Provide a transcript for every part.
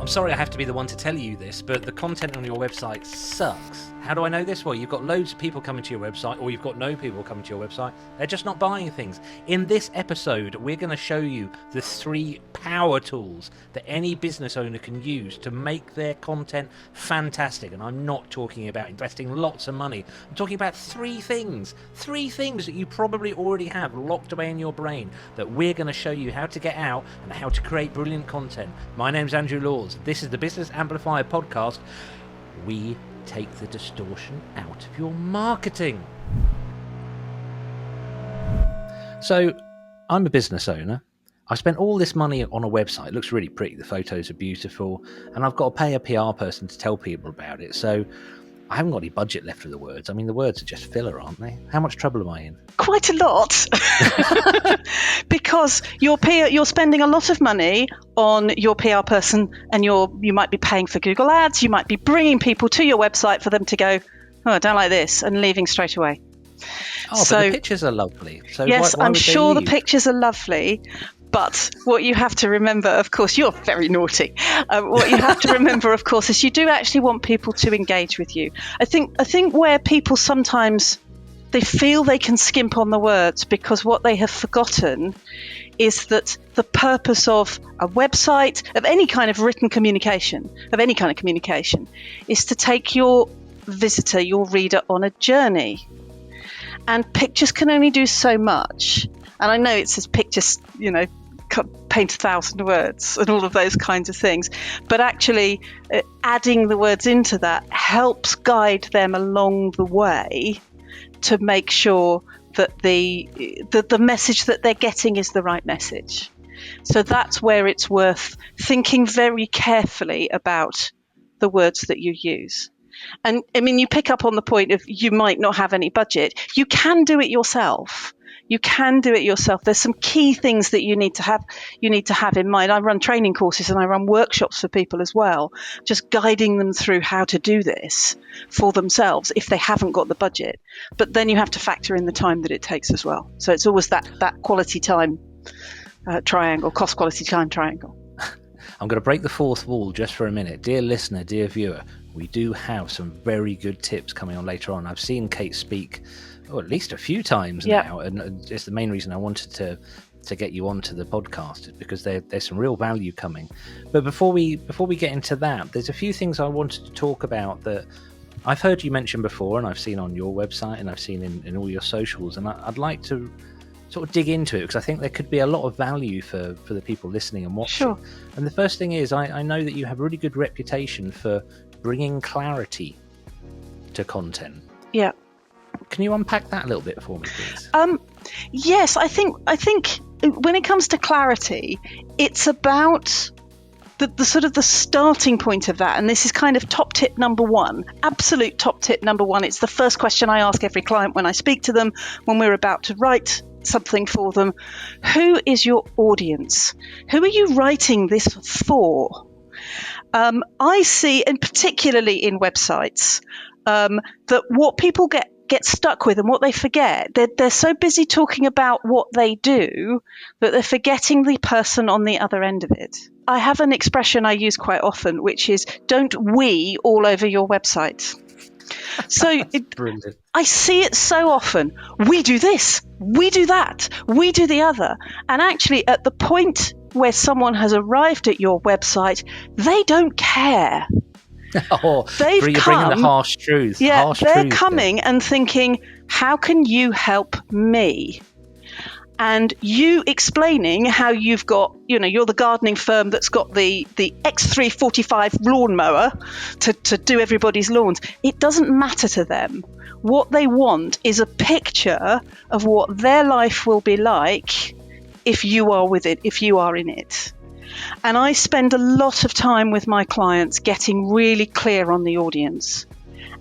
sorry I have to be the one to tell you this, but the content on your website sucks. How do I know this? Well, you've got loads of people coming to your website, or you've got no people coming to your website. They're just not buying things. In this episode, we're going to show you the 3 power tools that any business owner can use to make their content fantastic. And I'm not talking about investing lots of money. I'm talking about 3 things. 3 things that you probably already have locked away in your brain that we're going to show you how to get out and how to create brilliant content. My name's Andrew Laws. This is the Business Amplifier Podcast. We take the distortion out of your marketing. So, I'm a business owner. I spent all this money on a website. It looks really pretty. The photos are beautiful. And I've got to pay a PR person to tell people about it. So, I haven't got any budget left for the words. I mean, the words are just filler, aren't they? How much trouble am I in? Quite a lot. Because you're spending a lot of money on your PR person, and you might be paying for Google Ads. You might be bringing people to your website for them to go, oh, I don't like this, and leaving straight away. Oh, but the pictures are lovely. So yes, why I'm would sure they the leave? pictures are lovely. But what you have to remember, of course, you're very naughty. What you have to remember, of course, is you do actually want people to engage with you. I think where people sometimes they feel they can skimp on the words, because what they have forgotten is that the purpose of a website, of any kind of written communication, is to take your visitor, your reader, on a journey. And pictures can only do so much. And I know it says pictures, paint 1,000 words and all of those kinds of things. But actually, adding the words into that helps guide them along the way to make sure that the message that they're getting is the right message. So that's where it's worth thinking very carefully about the words that you use. And I mean, you pick up on the point of you might not have any budget. You can do it yourself. There's some key things that you need to have in mind. I run training courses and I run workshops for people as well, just guiding them through how to do this for themselves if they haven't got the budget. But then you have to factor in the time that it takes as well. So it's always that quality time triangle, cost quality time triangle. I'm going to break the fourth wall just for a minute. Dear listener, dear viewer, we do have some very good tips coming on later on. I've seen Kate speak at least a few times now, and it's the main reason I wanted to get you onto the podcast, is because there's some real value coming. But before we get into that, there's a few things I wanted to talk about that I've heard you mention before, and I've seen on your website, and I've seen in all your socials, and I'd like to sort of dig into it, because I think there could be a lot of value for the people listening and watching. Sure. And the first thing is, I know that you have a really good reputation for bringing clarity to content. Yeah. Can you unpack that a little bit for me, please? Yes, I think when it comes to clarity, it's about the sort of the starting point of that. And this is kind of top tip number 1, absolute top tip number 1. It's the first question I ask every client when I speak to them, when we're about to write something for them. Who is your audience? Who are you writing this for? I see, and particularly in websites, that what people get stuck with and what they forget, they're so busy talking about what they do that they're forgetting the person on the other end of it. I have an expression I use quite often, which is, don't we all over your website. So I see it so often. We do this, we do that, we do the other. And actually, at the point where someone has arrived at your website, they don't care. Oh, bringing the harsh truth. Yeah, they're coming and thinking, how can you help me? And you explaining how you've got, you're the gardening firm that's got the X345 lawnmower to do everybody's lawns. It doesn't matter to them. What they want is a picture of what their life will be like if you are with it, if you are in it. And I spend a lot of time with my clients getting really clear on the audience,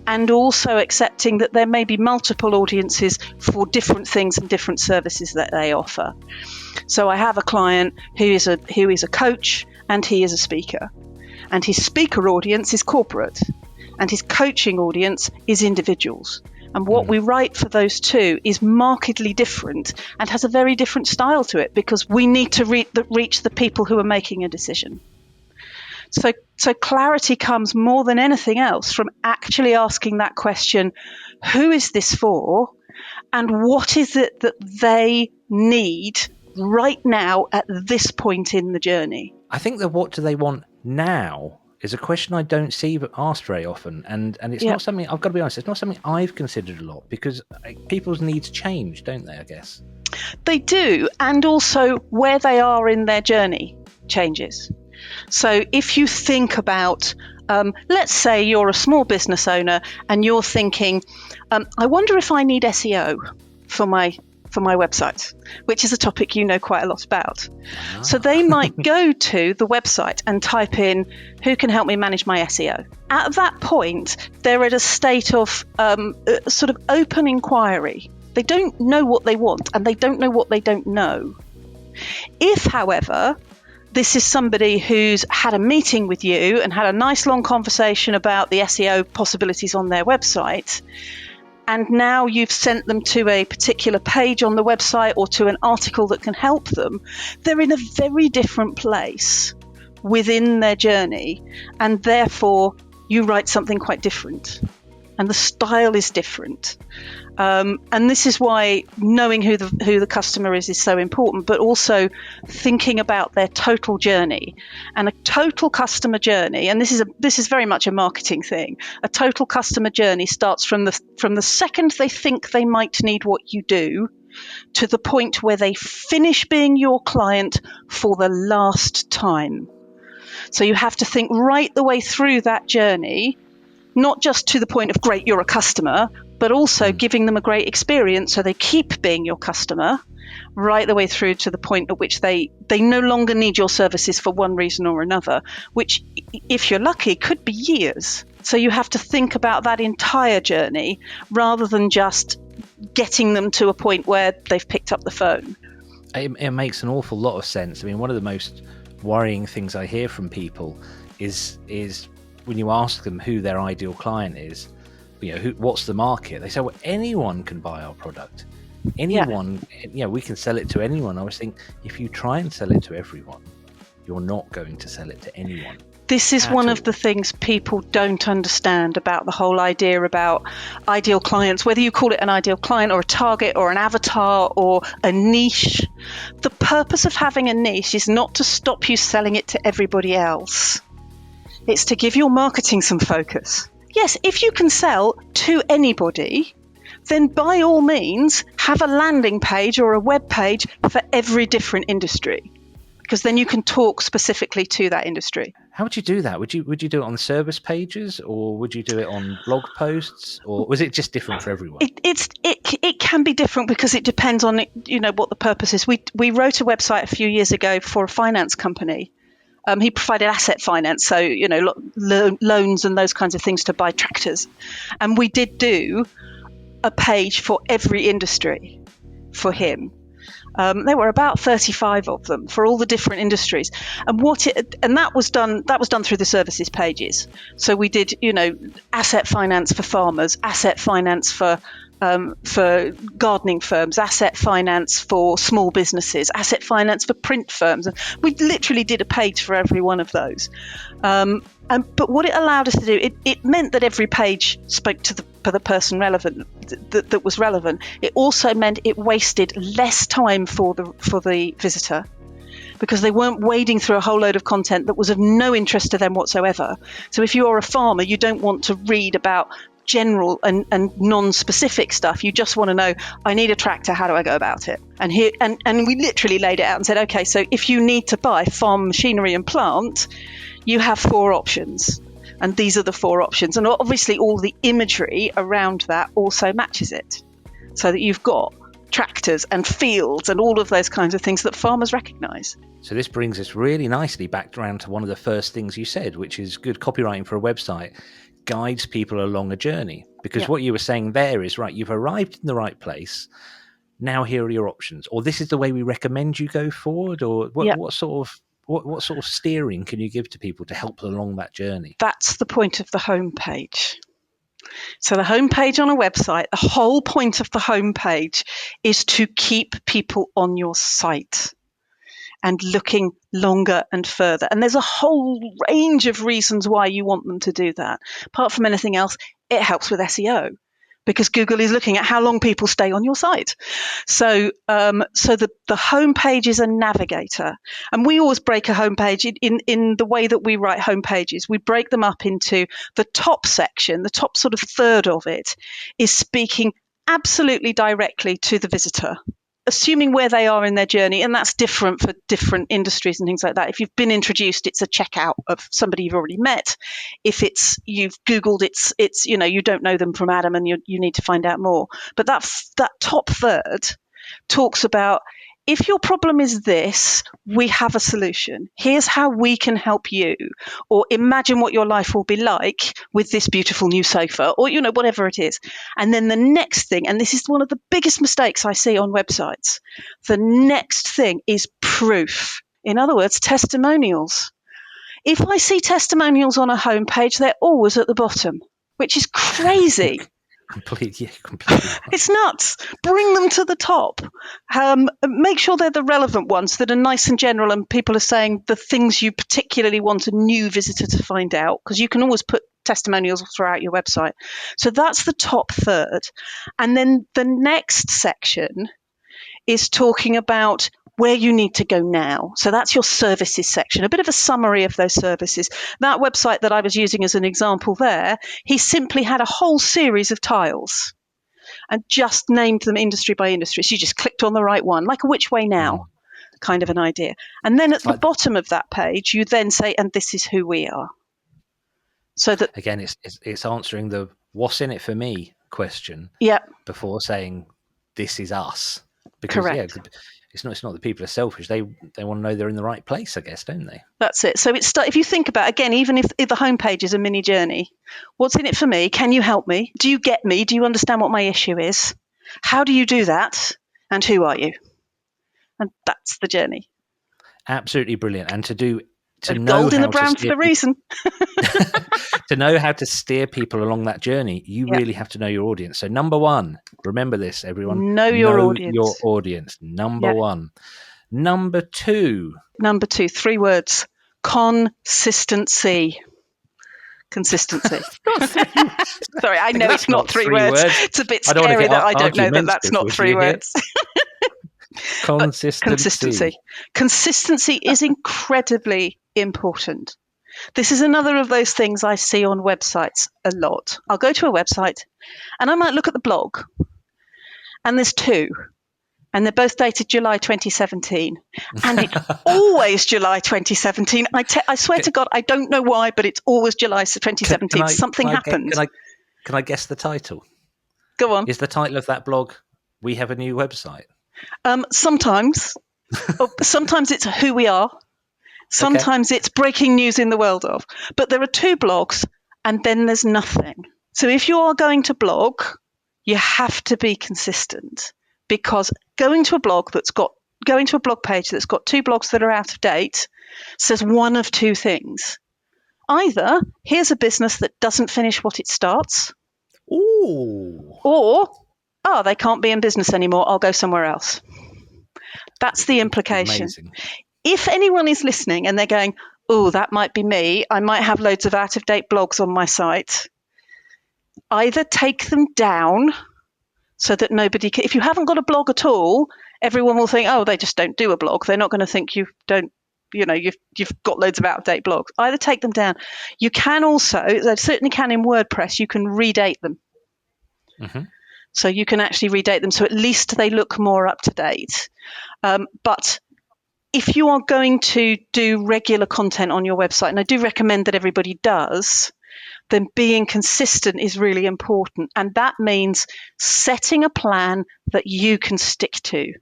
and also accepting that there may be multiple audiences for different things and different services that they offer. So I have a client who is a coach and he is a speaker, and his speaker audience is corporate and his coaching audience is individuals. And what we write for those two is markedly different and has a very different style to it, because we need to reach the people who are making a decision. So clarity comes more than anything else from actually asking that question, who is this for? And what is it that they need right now at this point in the journey? I think that what do they want now is a question I don't see asked very often. And it's not something, I've got to be honest, it's not something I've considered a lot, because people's needs change, don't they, I guess? They do. And also where they are in their journey changes. So if you think about, let's say you're a small business owner and you're thinking, I wonder if I need SEO for my website, which is a topic you know quite a lot about. So they might go to the website and type in, who can help me manage my SEO? At that point, they're at a state of sort of open inquiry. They don't know what they want and they don't know what they don't know. If, however, this is somebody who's had a meeting with you and had a nice long conversation about the SEO possibilities on their website, and now you've sent them to a particular page on the website or to an article that can help them, they're in a very different place within their journey, and therefore you write something quite different. And the style is different. And this is why knowing who the customer is so important, but also thinking about their total journey. And a total customer journey, and this is very much a marketing thing. A total customer journey starts from the second they think they might need what you do to the point where they finish being your client for the last time. So you have to think right the way through that journey, not just to the point of, great, you're a customer, but also giving them a great experience so they keep being your customer, right the way through to the point at which they no longer need your services for one reason or another, which, if you're lucky, could be years. So you have to think about that entire journey rather than just getting them to a point where they've picked up the phone. It makes an awful lot of sense. I mean, one of the most worrying things I hear from people is when you ask them who their ideal client is, what's the market? They say, well, anyone can buy our product. Anyone, we can sell it to anyone. I always think, if you try and sell it to everyone, you're not going to sell it to anyone. This is one of the things people don't understand about the whole idea about ideal clients, whether you call it an ideal client or a target or an avatar or a niche. The purpose of having a niche is not to stop you selling it to everybody else. It's to give your marketing some focus. Yes, if you can sell to anybody, then by all means have a landing page or a web page for every different industry, because then you can talk specifically to that industry. How would you do that? Would you do it on service pages, or would you do it on blog posts, or was it just different for everyone? It can be different because it depends on what the purpose is. We wrote a website a few years ago for a finance company. He provided asset finance, so loans and those kinds of things to buy tractors, and we did do a page for every industry for him. There were about 35 of them for all the different industries, and that was done through the services pages. So we did asset finance for farmers, asset finance for gardening firms, asset finance for small businesses, asset finance for print firms. And we literally did a page for every one of those. But what it allowed us to do, it meant that every page spoke to the person relevant that was relevant. It also meant it wasted less time for the visitor, because they weren't wading through a whole load of content that was of no interest to them whatsoever. So if you're a farmer, you don't want to read about general and non-specific stuff. You just want to know, I need a tractor, how do I go about it? And we literally laid it out and said, okay, so if you need to buy farm machinery and plant, you have 4 options, and these are the 4 options. And obviously all the imagery around that also matches it, so that you've got tractors and fields and all of those kinds of things that farmers recognize. So this brings us really nicely back around to one of the first things you said, which is good copywriting for a website guides people along a journey. Because what you were saying there is, right, you've arrived in the right place. Now here are your options, or this is the way we recommend you go forward, or what sort of steering can you give to people to help along that journey? That's the point of the homepage. So the homepage on a website, the whole point of the homepage is to keep people on your site. and looking longer and further. And there's a whole range of reasons why you want them to do that. Apart from anything else, it helps with SEO because Google is looking at how long people stay on your site. So the homepage is a navigator. And we always break a homepage in the way that we write homepages. We break them up into the top section, the top sort of third of it is speaking absolutely directly to the visitor, assuming where they are in their journey, and that's different for different industries and things like that. If you've been introduced, it's a checkout of somebody you've already met. If you've Googled, it's you don't know them from Adam and you need to find out more. But that top third talks about, if your problem is this, we have a solution. Here's how we can help you. Or imagine what your life will be like with this beautiful new sofa, or, whatever it is. And then the next thing, and this is one of the biggest mistakes I see on websites, the next thing is proof. In other words, testimonials. If I see testimonials on a homepage, they're always at the bottom, which is crazy. Completely. It's nuts. Bring them to the top. Make sure they're the relevant ones that are nice and general, and people are saying the things you particularly want a new visitor to find out, because you can always put testimonials throughout your website. So that's the top third. And then the next section is talking about where you need to go now. So that's your services section, a bit of a summary of those services. That website that I was using as an example there, he simply had a whole series of tiles and just named them industry by industry. So you just clicked on the right one, like a which way now kind of an idea. And then at the bottom of that page, you then say, and this is who we are. So that again, it's answering the what's in it for me question before saying this is us. Because correct. It's not that people are selfish. They want to know they're in the right place, I guess, don't they? That's it. So if you think about, again, even if the homepage is a mini journey, what's in it for me? Can you help me? Do you get me? Do you understand what my issue is? How do you do that? And who are you? And that's the journey. Absolutely brilliant. And to know gold in the brown for the reason. To know how to steer people along that journey, you really have to know your audience. So number one, remember this, everyone. Know your audience. Number one. Number two, 3 words. Consistency. Sorry, I know it's not 3 words. It's a bit scary that I don't know that that's not 3 words. Consistency. Consistency is incredibly important. This is another of those things I see on websites a lot. I'll go to a website and I might look at the blog, and there's 2, and they're both dated July 2017, and it's always July 2017. I swear to God, I don't know why, but it's always July 2017. Something happened. Can I guess the title? Go on. Is the title of that blog, "We Have a New Website"? Sometimes. Sometimes it's who we are. Sometimes it's breaking news in the world of. But there are 2 blogs, and then there's nothing. So if you are going to blog, you have to be consistent, because going to a blog page that's got 2 blogs that are out of date says one of 2 things. Either here's a business that doesn't finish what it starts. Ooh. Or, they can't be in business anymore. I'll go somewhere else. That's the implication. Amazing. If anyone is listening and they're going, that might be me, I might have loads of out-of-date blogs on my site, either take them down so that nobody can. If you haven't got a blog at all, everyone will think, they just don't do a blog. They're not going to think you've got loads of out-of-date blogs. Either take them down. You can also, they certainly can in WordPress, you can redate them. Mm-hmm. So you can actually redate them so at least they look more up to date. But if you are going to do regular content on your website, and I do recommend that everybody does, then being consistent is really important. And that means setting a plan that you can stick to.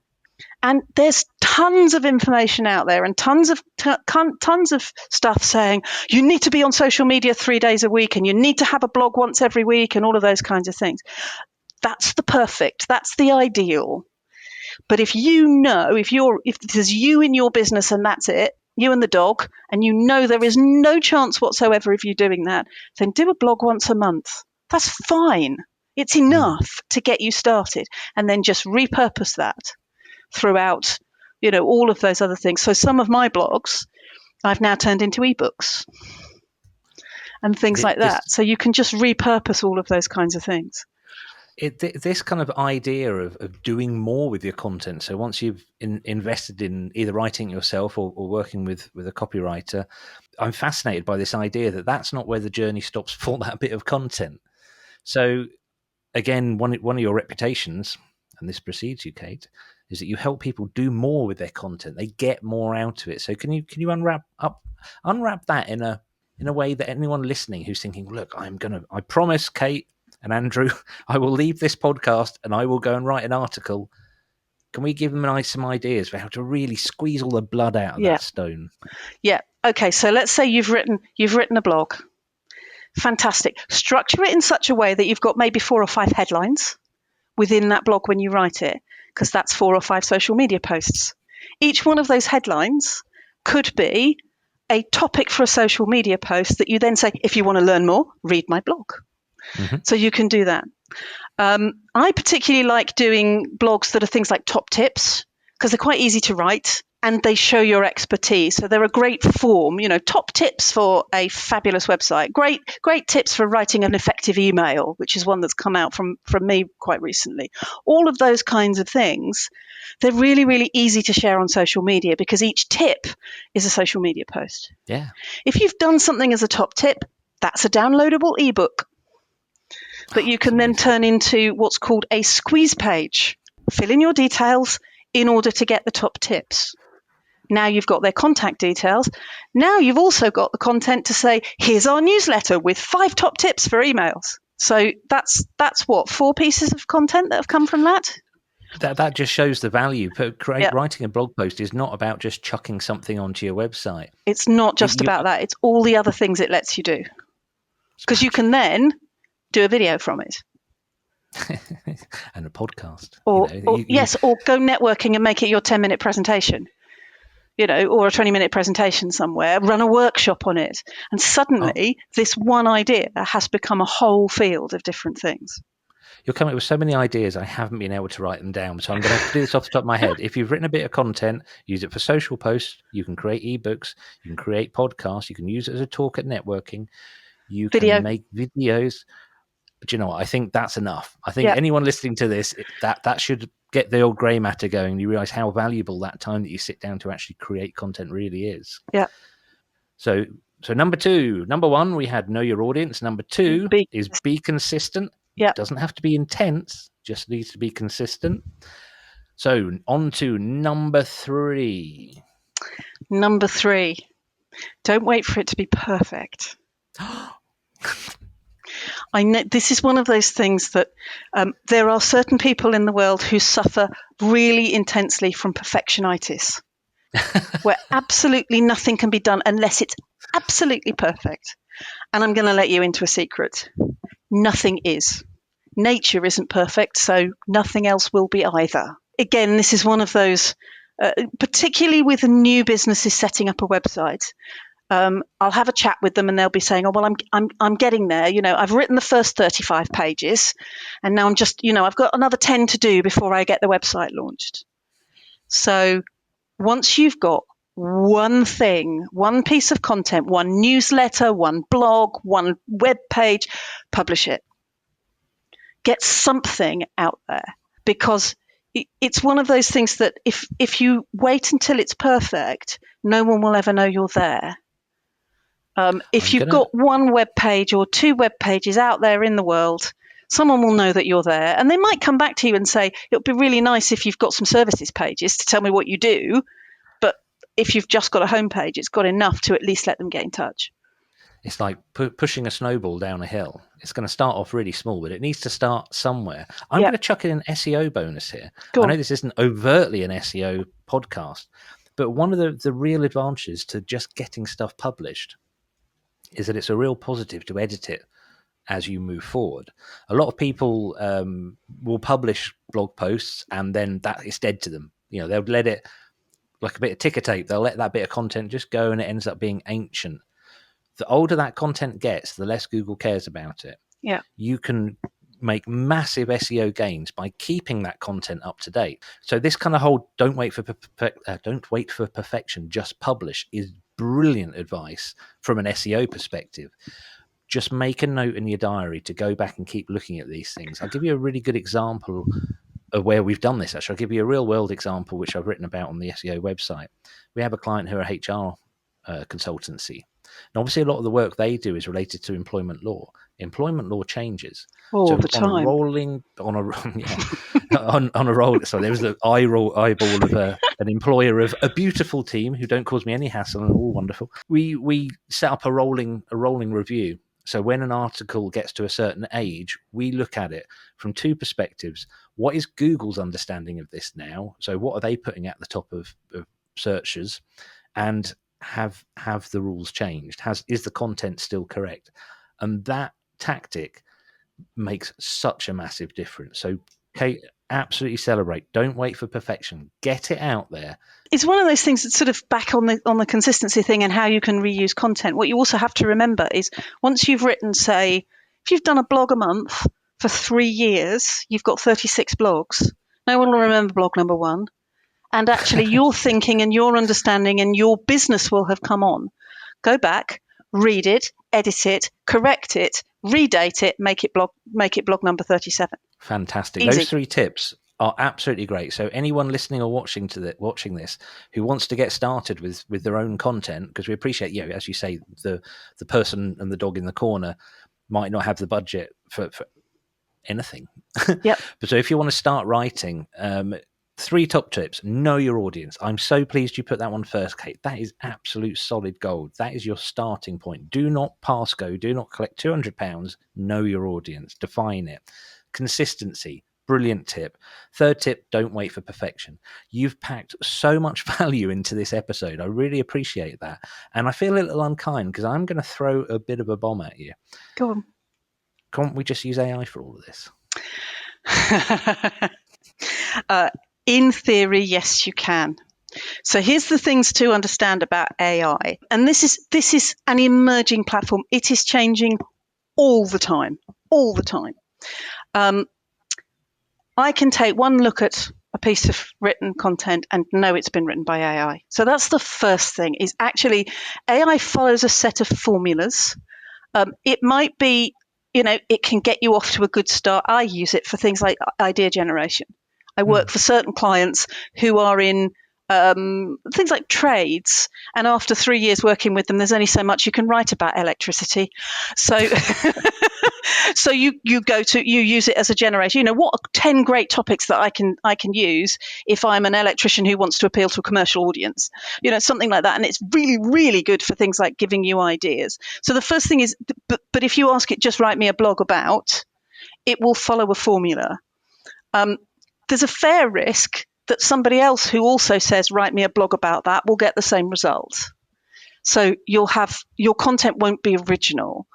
And there's tons of information out there and tons of stuff saying you need to be on social media 3 days a week and you need to have a blog once every week and all of those kinds of things. That's that's the ideal. But if if there's you in your business and that's it, you and the dog, and you know there is no chance whatsoever of you doing that, then do a blog once a month. That's fine. It's enough to get you started, and then just repurpose that throughout all of those other things. So some of my blogs I've now turned into ebooks and things like that. So you can just repurpose all of those kinds of things. This kind of idea of doing more with your content. So once you've invested in either writing it yourself or working with a copywriter, I'm fascinated by this idea that that's not where the journey stops for that bit of content. So again, one of your reputations, and this precedes you, Kate, is that you help people do more with their content. They get more out of it. So can you unwrap that in a way that anyone listening who's thinking, look, I promise Kate and Andrew, I will leave this podcast and I will go and write an article. Can we give them some ideas for how to really squeeze all the blood out of that stone? Yeah. Okay. So let's say you've written a blog. Fantastic. Structure it in such a way that you've got maybe 4 or 5 headlines within that blog when you write it, because that's 4 or 5 social media posts. Each one of those headlines could be a topic for a social media post that you then say, if you want to learn more, read my blog. Mm-hmm. So you can do that. I particularly like doing blogs that are things like top tips, because they're quite easy to write and they show your expertise. So they're a great form, top tips for a fabulous website, great tips for writing an effective email, which is one that's come out from me quite recently. All of those kinds of things, they're really, really easy to share on social media because each tip is a social media post. Yeah. If you've done something as a top tip, that's a downloadable ebook that you can then turn into what's called a squeeze page. Fill in your details in order to get the top tips. Now you've got their contact details. Now you've also got the content to say, here's our newsletter with 5 top tips for emails. So that's what, 4 pieces of content that have come from that? That just shows the value. Writing a blog post is not about just chucking something onto your website. It's not just about that. It's all the other things it lets you do. Because you can then do a video from it. And a podcast. Or go networking and make it your 10-minute presentation. Or a 20-minute presentation somewhere, run a workshop on it. And suddenly this one idea has become a whole field of different things. You're coming up with so many ideas, I haven't been able to write them down. So I'm going to have to do this off the top of my head. If you've written a bit of content, use it for social posts. You can create ebooks. You can create podcasts. You can use it as a talk at networking. You can make videos. But you know what? I think that's enough. I think anyone listening to this, that should get the old grey matter going. You realize how valuable that time that you sit down to actually create content really is. Yeah. So number 1, we had know your audience. Number 2 is be consistent. Yeah. It doesn't have to be intense, just needs to be consistent. So on to number 3. Number 3, don't wait for it to be perfect. I know this is one of those things that there are certain people in the world who suffer really intensely from perfectionitis, where absolutely nothing can be done unless it's absolutely perfect. And I'm going to let you into a secret. Nothing is. Nature isn't perfect, so nothing else will be either. Again, this is one of those, particularly with new businesses setting up a website. I'll have a chat with them and they'll be saying, oh, well, I'm getting there. I've written the first 35 pages and now I'm just, I've got another 10 to do before I get the website launched. So once you've got one thing, one piece of content, one newsletter, one blog, one web page, publish it. Get something out there, because it's one of those things that if you wait until it's perfect, no one will ever know you're there. If you've got one web page or 2 web pages out there in the world, someone will know that you're there, and they might come back to you and say, it would be really nice if you've got some services pages to tell me what you do. But if you've just got a homepage, it's got enough to at least let them get in touch. It's like pushing a snowball down a hill. It's going to start off really small, but it needs to start somewhere. I'm going to chuck in an SEO bonus here. I know this isn't overtly an SEO podcast, but one of the real advantages to just getting stuff published is that it's a real positive to edit it as you move forward. A lot of people will publish blog posts and then that is dead to them. They'll let it, like a bit of ticker tape, they'll let that bit of content just go and it ends up being ancient. The older that content gets, the less Google cares about it. Yeah. You can make massive SEO gains by keeping that content up to date. So this kind of whole don't wait for perfection, just publish is brilliant advice from an SEO perspective. Just make a note in your diary to go back and keep looking at these things. I'll give you a really good example of where we've done this. Actually, I'll give you a real world example, which I've written about on the SEO website. We have a client who are HR consultancy. And obviously, a lot of the work they do is related to employment law. Employment law changes all so the time. on a roll. So there was the eyeball of an employer of a beautiful team who don't cause me any hassle and are all wonderful. We set up a rolling review. So when an article gets to a certain age, we look at it from two perspectives. What is Google's understanding of this now? So what are they putting at the top of searches? And have the rules changed? Is the content still correct? And that tactic makes such a massive difference. So Kate, absolutely celebrate. Don't wait for perfection. Get it out there. It's one of those things that's sort of back on the consistency thing and how you can reuse content. What you also have to remember is once you've written, say, if you've done a blog a month for 3 years, you've got 36 blogs. No one will remember blog number 1. And actually your thinking and your understanding and your business will have come on. Go back, read it, edit it, correct it, redate it, make it blog number 37. Fantastic. Easy. Those 3 tips are absolutely great. So anyone listening or watching this who wants to get started with their own content, because we appreciate, as you say, the person and the dog in the corner might not have the budget for anything. Yep. But so if you want to start writing, 3 top tips. Know your audience. I'm so pleased you put that one first, Kate. That is absolute solid gold. That is your starting point. Do not pass go. Do not collect £200. Know your audience. Define it. Consistency. Brilliant tip. 3rd tip, don't wait for perfection. You've packed so much value into this episode. I really appreciate that. And I feel a little unkind because I'm going to throw a bit of a bomb at you. Go on. Can't we just use AI for all of this? In theory, yes, you can. So here's the things to understand about AI. And this is an emerging platform. It is changing all the time. I can take one look at a piece of written content and know it's been written by AI. So that's the first thing, is actually AI follows a set of formulas. It might be, it can get you off to a good start. I use it for things like idea generation. I work for certain clients who are in things like trades, and after 3 years working with them, there's only so much you can write about electricity. So, so you use it as a generator. What are 10 great topics that I can use if I'm an electrician who wants to appeal to a commercial audience? Something like that, and it's really, really good for things like giving you ideas. So the first thing is, but if you ask it, just write me a blog about, it will follow a formula. There's a fair risk that somebody else who also says, write me a blog about that, will get the same result. So your content won't be original.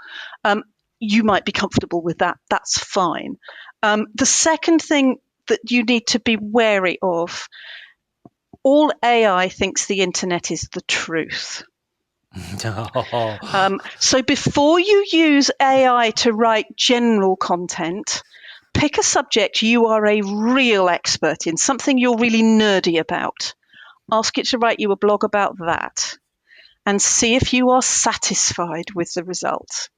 You might be comfortable with that. That's fine. The second thing that you need to be wary of, all AI thinks the internet is the truth. So before you use AI to write general content, pick a subject you are a real expert in, something you're really nerdy about. Ask it to write you a blog about that and see if you are satisfied with the result.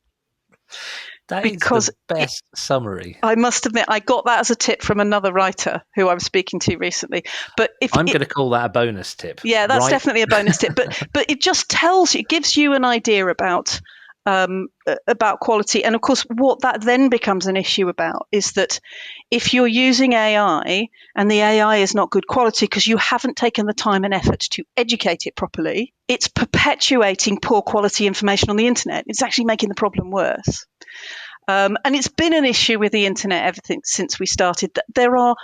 That is the best summary. I must admit, I got that as a tip from another writer who I was speaking to recently. But I'm going to call that a bonus tip. Yeah, that's definitely a bonus tip. But it just it gives you an idea about quality. And of course, what that then becomes an issue about is that if you're using AI and the AI is not good quality because you haven't taken the time and effort to educate it properly, it's perpetuating poor quality information on the internet. It's actually making the problem worse. And it's been an issue with the internet ever since we started. There are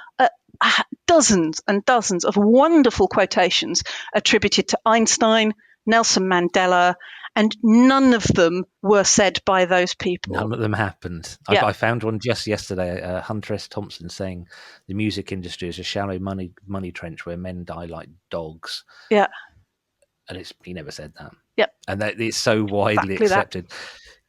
dozens and dozens of wonderful quotations attributed to Einstein, Nelson Mandela, and none of them were said by those people. None of them happened. Yeah. I found one just yesterday, Hunter S. Thompson saying the music industry is a shallow money trench where men die like dogs. Yeah. And he never said that. Yep. And it's so widely accepted.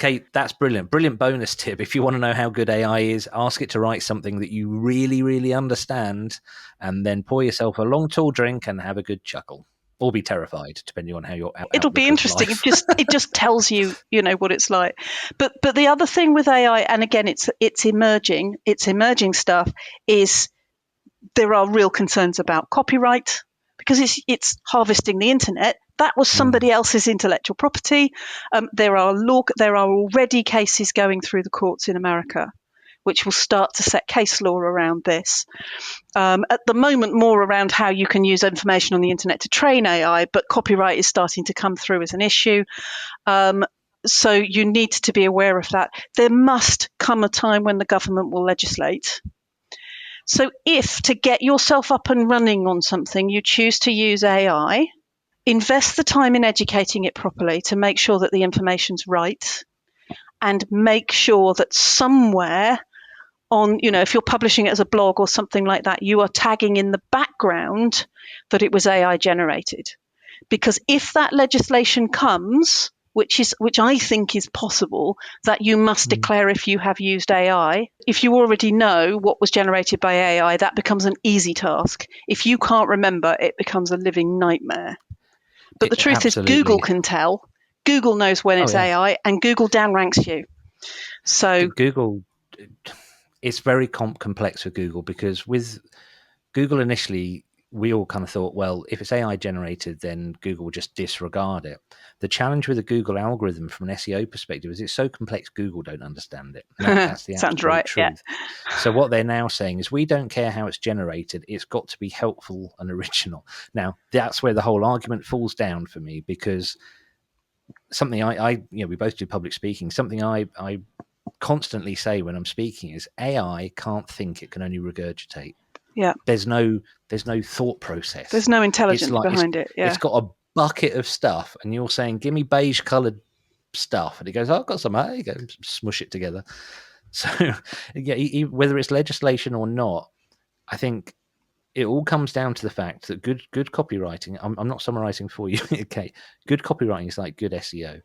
Kate, that's brilliant. Brilliant bonus tip. If you want to know how good AI is, ask it to write something that you really, really understand, and then pour yourself a long, tall drink and have a good chuckle. Or be terrified, depending on how you're It'll be interesting. It just tells you, what it's like. But the other thing with AI, and again, it's emerging stuff, is there are real concerns about copyright, because it's harvesting the internet. That was somebody else's intellectual property. There are already cases going through the courts in America, which will start to set case law around this. At the moment, more around how you can use information on the internet to train AI, but copyright is starting to come through as an issue. So you need to be aware of that. There must come a time when the government will legislate. So if, to get yourself up and running on something, you choose to use AI, invest the time in educating it properly to make sure that the information's right, and make sure that somewhere on, if you're publishing it as a blog or something like that, you are tagging in the background that it was AI generated. Because if that legislation comes, which I think is possible, that you must declare if you have used AI. If you already know what was generated by AI, that becomes an easy task. If you can't remember, it becomes a living nightmare. But the truth is, Google can tell. Google knows when it's AI, and Google downranks you. So Google, it's very complex for Google, because with Google initially, we all kind of thought, well, if it's AI generated, then Google will just disregard it. The challenge with the Google algorithm from an SEO perspective is it's so complex, Google don't understand it. That's the sounds right, truth. Yeah. So what they're now saying is, we don't care how it's generated. It's got to be helpful and original. Now, that's where the whole argument falls down for me, because something we both do public speaking. Something I constantly say when I'm speaking is, AI can't think; it can only regurgitate. Yeah. There's no thought process. There's no intelligence behind it. Yeah. It's got a bucket of stuff, and you're saying, give me beige coloured stuff, and it goes, I've got some, you go smush it together. So yeah, whether it's legislation or not, I think it all comes down to the fact that good copywriting, I'm not summarizing for you, okay, good copywriting is like good SEO.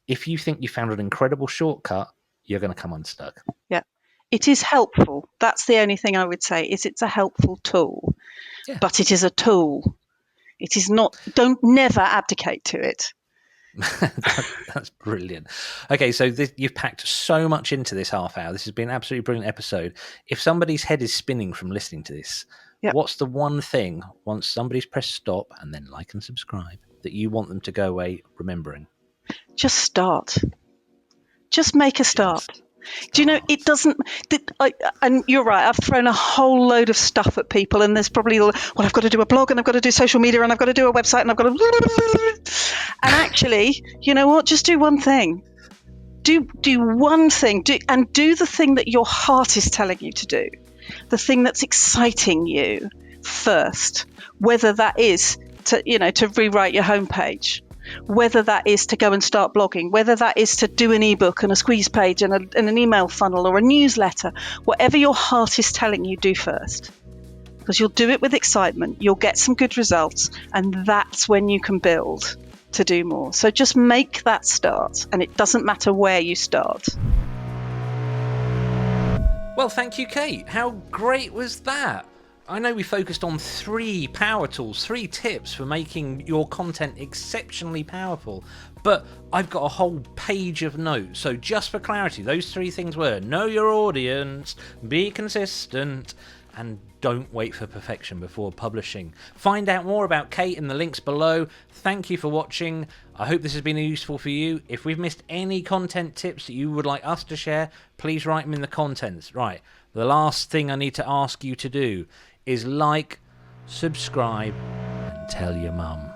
If you think you found an incredible shortcut, you're going to come unstuck. Yeah. It is helpful. That's the only thing I would say, is it's a helpful tool. Yeah. But it is a tool. It is not, never abdicate to it. That's brilliant. Okay, so you've packed so much into this half hour. This has been an absolutely brilliant episode. If somebody's head is spinning from listening to this, what's the one thing, once somebody's pressed stop and then like and subscribe, that you want them to go away remembering? Just start. Just make a start. Do you know, it doesn't, and you're right, I've thrown a whole load of stuff at people, and there's probably, well, I've got to do a blog, and I've got to do social media, and I've got to do a website, and I've got to, and actually, you know what, just do one thing. Do one thing, and do the thing that your heart is telling you to do, the thing that's exciting you first, whether that is to rewrite your homepage, whether that is to go and start blogging, whether that is to do an ebook and a squeeze page and an email funnel or a newsletter, whatever your heart is telling you, do first. Because you'll do it with excitement, you'll get some good results, and that's when you can build to do more. So just make that start, and it doesn't matter where you start. Well, thank you, Kate. How great was that? I know we focused on 3 power tools, 3 tips for making your content exceptionally powerful, but I've got a whole page of notes. So just for clarity, those 3 things were: know your audience, be consistent, and don't wait for perfection before publishing. Find out more about Kate in the links below. Thank you for watching. I hope this has been useful for you. If we've missed any content tips that you would like us to share, please write them in the contents. Right, the last thing I need to ask you to do is like, subscribe, and tell your mum.